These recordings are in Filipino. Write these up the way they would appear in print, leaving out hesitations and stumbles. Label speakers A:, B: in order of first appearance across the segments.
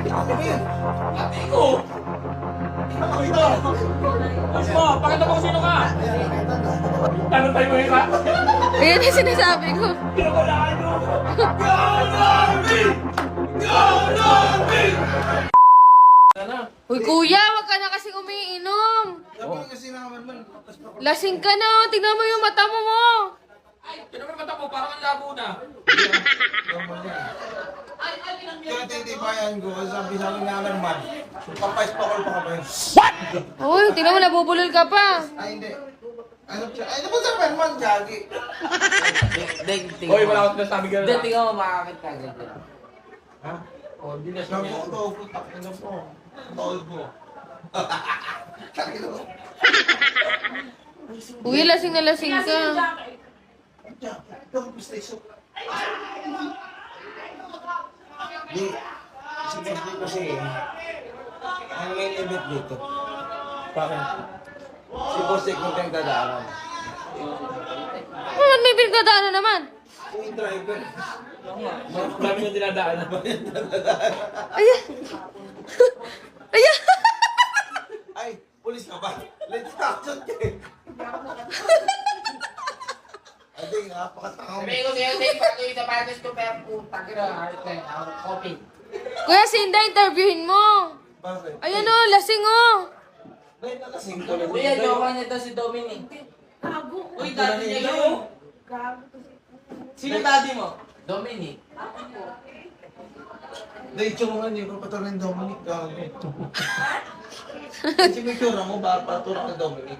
A: Ano ba yun?
B: Ate ko!
A: Ano ito?
B: Ayos mo, pakita mo kung sino ka! Tanong tayo mo yun ka?
C: Ayan yung sinasabi ko.
B: Pinawalaan nyo! Go Army! Go Army! Sana.
C: Uy, kuya, wag ka na kasing umiinom.
A: Sabi kasi naman man.
C: Lasing ka na, oh. Tingnan mo yung mata mo mo.
B: Ay, tinamay mata mo, parang ang labo na.
A: Kaya titibayan ko, sabi sa akin naman man. Papaispakol pa ka ba yun?
C: Uy, tingnan mo, nabubulol ka pa.
A: Ay, hindi. Ano siya? Ay, ano ba sa man? Gagi.
B: Hoy, wala akong sinasabi ka na.
D: Tingnan mo, makakit ka agad yan.
A: Ha?
B: Oh, hindi na siya.
A: Nabuto ko, takina po. Tawag mo. Takina mo.
C: Uy, lasing na lasing ka.
A: Diyan, ito ang PlayStation. Di, si Bessie kasi, ang main event dito.
B: Bakit?
A: Si Bosek yung tayong dadaanan.
C: Ano, may pinagdadaanan naman.
A: Yung driver.
B: Marami yung dinadaanan.
C: Ayan. Ayan.
A: Ay, pulis ka ba? Let's action check. Ay, napakatakaw mo.
D: Sabi ko sa'yo, Dave, bago yung sapatos ko, pero puta ka na, copy.
C: Kuya, Sinda, interviewin mo.
A: Bakit?
C: Ayan o, lasing o.
A: Dahil nakasing ko lang.
D: Kuya, jowa niya to si Dominic. Uy, daddy niya yun. Sino daddy mo? Dominic.
A: Dahil tsura niyo, kapatulan Dominic. Kasi may tsura mo, ba patulang ng Dominic?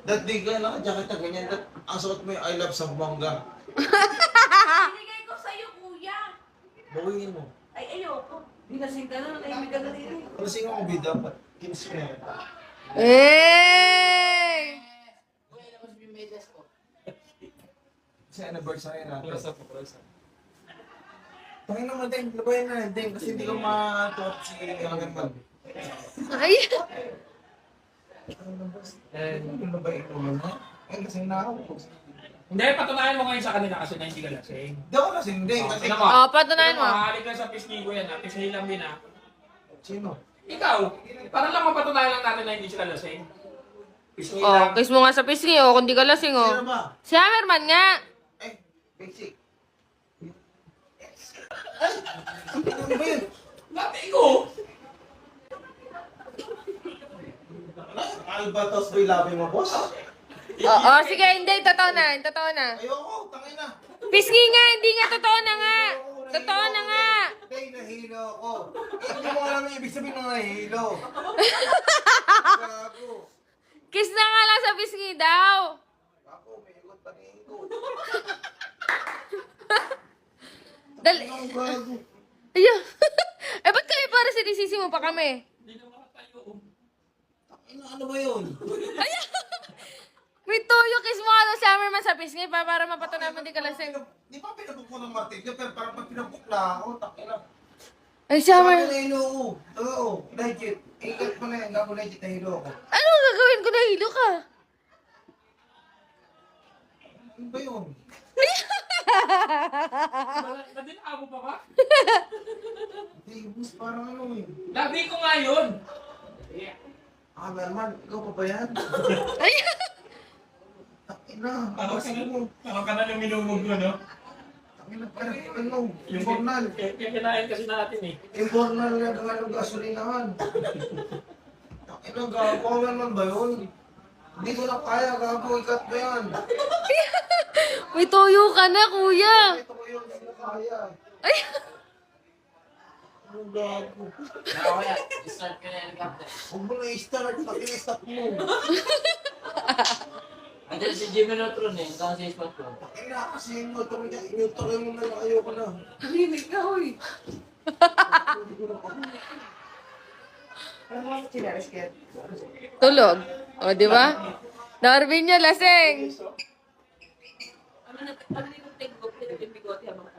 A: That di ka naka-jacket na ganyan, ang suot mo yung I love Zamboanga.
E: Binigay ko sa'yo, kuya.
A: Bawiin mo.
E: Ay, ayoko.
D: Binasing ka na, nahimik ka na dito.
A: Kasi nga kung bida, kinis ko yan.
C: Hey!
D: Kuya, labas mo yung medyas ko.
A: Kasi anniversary natin.
B: Close up, close up.
A: Pangin naman din, labayan na natin kasi hindi ko matuot si Hagan Mag.
C: Ayan.
A: Ano ba ito mo na? Eh, kasi na ako.
B: Hindi, patunayan mo ngayon sa kanila kasi na hindi ka lasing.
A: Hindi ako kasi hindi. Kasi
B: Tingnan mo.
C: Oh, patunayan mo.
B: Mahalik lang sa pisngi ko yan, ha? Pisngi lang din, ha?
A: Sino?
B: Ikaw, para lang mapatunayan lang natin na hindi sila lasing. Pisngi
C: Oh,
B: lang.
C: kiss mo nga sa pisngi oh, kung di ka lasing
A: Sino
C: oh.
A: ba?
C: Si Hammerman nga.
A: Eh, basic. Ano ba yun?
B: Dati ko!
A: Albatos ba yung labi mo, boss?
C: Oo, sige, hindi, totoo na, totoo na.
A: Ayoko, tangin na.
C: Pisngi nga, hindi nga, totoo na nga. Totoo na nga.
A: Hindi, nahilo ako. Hindi mo alam yung ibig sabihin ng nahilo. Gago.
C: Kiss na nga lang sa pisngi daw.
A: Ako, may ikot pa rin ko.
C: Dali.
A: Ang gago.
C: Ayun. Eh, ba't kayo para sinisisi mo pa kami?
B: Hindi na makatayo.
A: Ano ba yun?
C: May tuyo, kiss mo ano si Hammerman sa pisngi para mapatunayan mo di ka lasing.
A: Di ba pinabuk mo ng martilyo? Pero parang pag pinabuk na ako, takina.
C: Ay, si
A: Tama
C: Hammer.
A: na hilo ko. Oo, legit. Ikat mo na yan, gago legit na hilo ko.
C: Ano gagawin ko? Nahilo ka.
A: Ano ba yun?
B: Nadinamo pa ba?
A: Hindi, boss, parang ano eh.
B: Labi ko nga yun!
A: Ah, Merman, ikaw pa ba yan?
C: Ay,
A: Takina,
B: Parang
A: kasi mo.
B: ka na nang minumog ko, no?
A: Takina, parang ano, informal.
B: Yung kinain kasi natin, eh.
A: Informal na ano, gasolinahan. Takina, gago naman ba yun? Hindi ko na kaya, gago, ikat ba yan?
C: may tuyo ka na, kuya.
A: Ito ko yun, hindi ko kaya.
C: Ay,
A: Ano gago?
D: Kuya, start ka na yung helicopter.
A: Huwag mo na i-start, pati i-stop mo.
D: Andiyan si Jimmy Neutron eh, hanggang sa spot ko.
A: Takina, kasi yung motor niya, inutuloy mo na lang, ayoko na.
D: Tahimik ka, uy.
C: tulog. O, di ba? Darwin niya, lasing.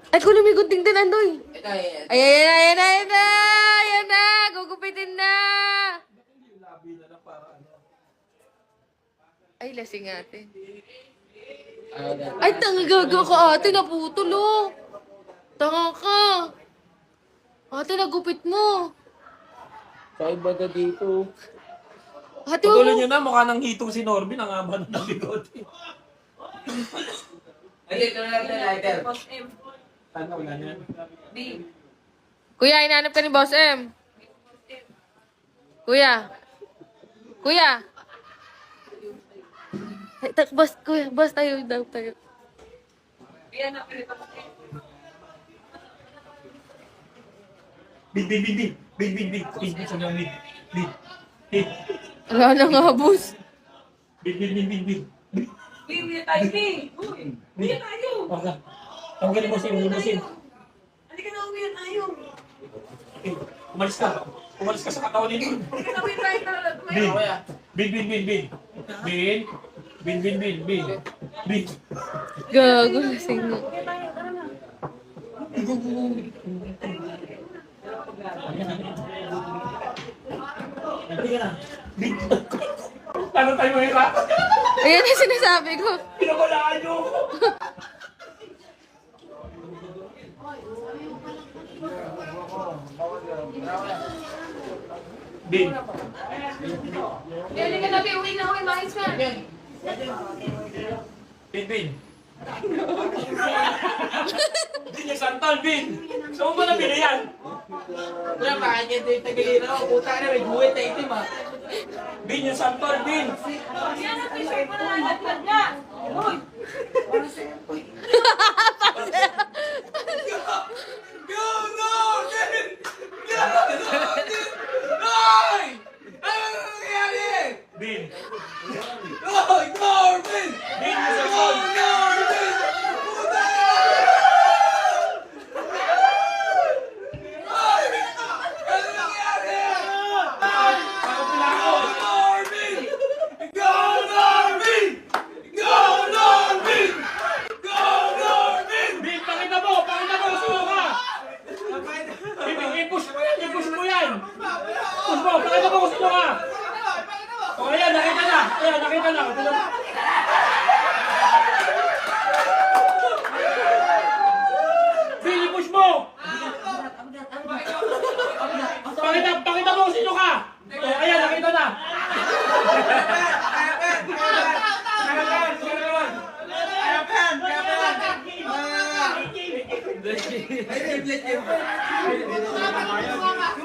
C: Ay, kung lumigunting din, Andoy.
D: Ito eh.
C: Ay, ayan na, ayan na, ayan na. Ayan na, gugupitin na. Ay, lasing ate. Ay, tanga gaga ka ate, naputol oh. Tanga ka. Ate, nagupit mo.
B: Sa iba na dito.
C: Ate,
B: Patuloy
C: wag
B: nyo
C: mo.
B: na, mukha ng hitong si Norbin. Ang haba ng bigote.
D: Ay, ito na natin lighter.
E: Boss M.
B: Ano wala niya?
E: B.
C: Kuya, hinahanap ka ni Boss M. Kuya. Kuya. Ay, boss, kuya, boss, tayo daw, tayo.
E: B na pili Boss M.
B: Bid. Sabi ang bid. Bid.
C: Wala na nga, boss.
B: Bid.
E: B, uwi tayo, B. Uwi tayo.
B: Okay. Ang galing mo sin.
E: Halika na, uwi tayo.
B: Okay. Umalis ka sa katawan nito.
E: Halika na, uwi tayo.
B: Bid. Bid.
C: Gago, lasing mo.
B: Hindi ka na. Bid. Ano tayo mo ika?
C: Ayan ang sinasabi ko.
B: Pinakulaan nyo. Bid.
E: Halika na, B. Uwi na, uwi. Mahis ka.
B: Bin. Bin yung santol, Bin. Saan mo ba nabili yan?
D: Kuya, bakit yan ito yung tagalina ko? Puta na, may buwit na itim ah.
B: Bin yung santol, Bin.
E: Yan ang t-shirt mo na nalaglag niya. Uy.
B: Bin.
D: Corbin!
B: Bin yung santol. Ako pila ako. Bin, pakita mo sino ka. Bin, i-push mo yan. Push mo, pakita mo kung sino ka. O, ayan, nakita na. Tingnan mo. Bin, i-push mo. Pakita mo kung sino ka. O, ayan, nakita na.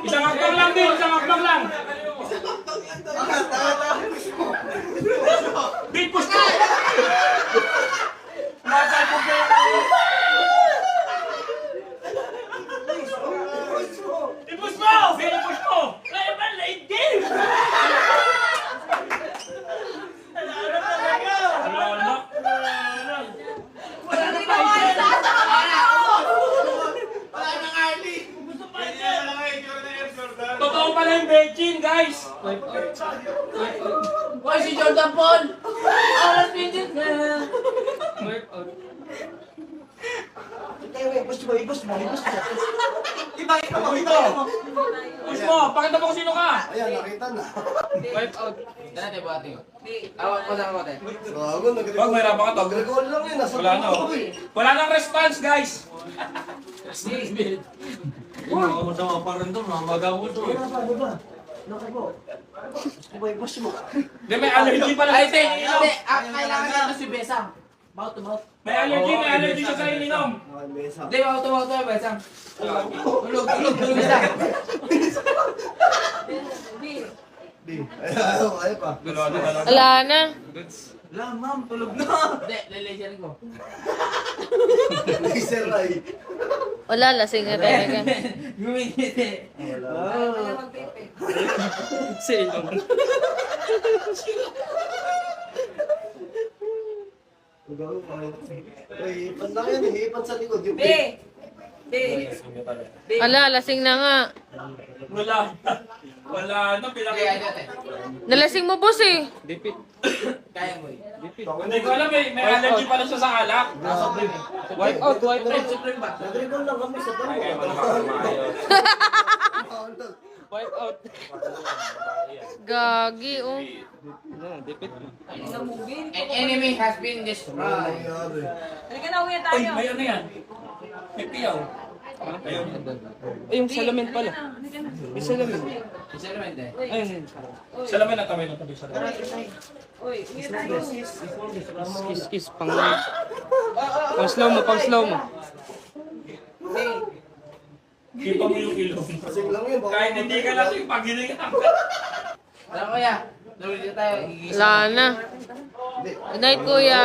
B: Isang hakbang lang din, Bin, push mo. I-push mo! Bin, i-push mo! Kaya ba, late game? Wala na pa isa. Totoo pala yung Beijing, guys.
D: Hoy, si Jordan Paul! Alas pinit na!
B: Push mo, pakita mo kung sino ka.
A: Ayan, nakita na.
D: Wipe out. Dati ba ating? Awak ko sa kapatid.
A: Gago, nag-recall.
B: Wag, may rapa ka to.
A: Nag-recall lang yun. Nasa
B: Wala na.
A: tubo ko eh.
B: Wala nang response, guys. Hindi, may allergy pala
D: Ay,
B: siya sa
D: hindi.
B: ininom.
D: Kailangan nito si Besang. Mouth to mouth.
B: May allergy siya sa ininom.
D: Hindi, mouth to mouth to Besang. Tulog, Besang.
A: Di. Ayaw pa.
C: Wala na.
D: Wala, ma'am, tulog na. Hindi, lalaser ko.
A: Laser eye.
C: Wala, lasing na talaga.
D: Gumingit eh.
B: Sino?
A: Gago, ay, hipan lang yan. Hipan sa likod. Yung
E: B. B.
C: Wala, lasing na nga.
B: Wala na,
D: Kaya, dati.
C: Nalasing mo, boss eh.
D: Kaya mo eh.
B: Hindi ko alam eh, may allergy pala siya sa alak.
D: Wipe out. Supreme ba?
A: nag-recall lang kami sa tubo.
B: Kaya mo naman kumayo.
C: Gagi, oh.
D: An enemy has been destroyed.
A: Nangyari.
E: Halika na, uwi
B: Uy,
E: tayo.
B: may ano yan? May piyaw.
F: Ay, yung salamin pala. Yung salamin.
D: Isa naman din.
F: Ayun.
B: Salamin ang kamay ng tabi sa
E: Uy, uwi tayo.
F: Kiss. Pang slow mo, pang slow mo.
B: Ipa mo yung ilong.
A: Kasing lang yun. baka-
B: Kahit hindi ka lasing, pagiling ka.
D: Alam ko ya. Tuloy na tayo.
C: Wala na. Good night, kuya.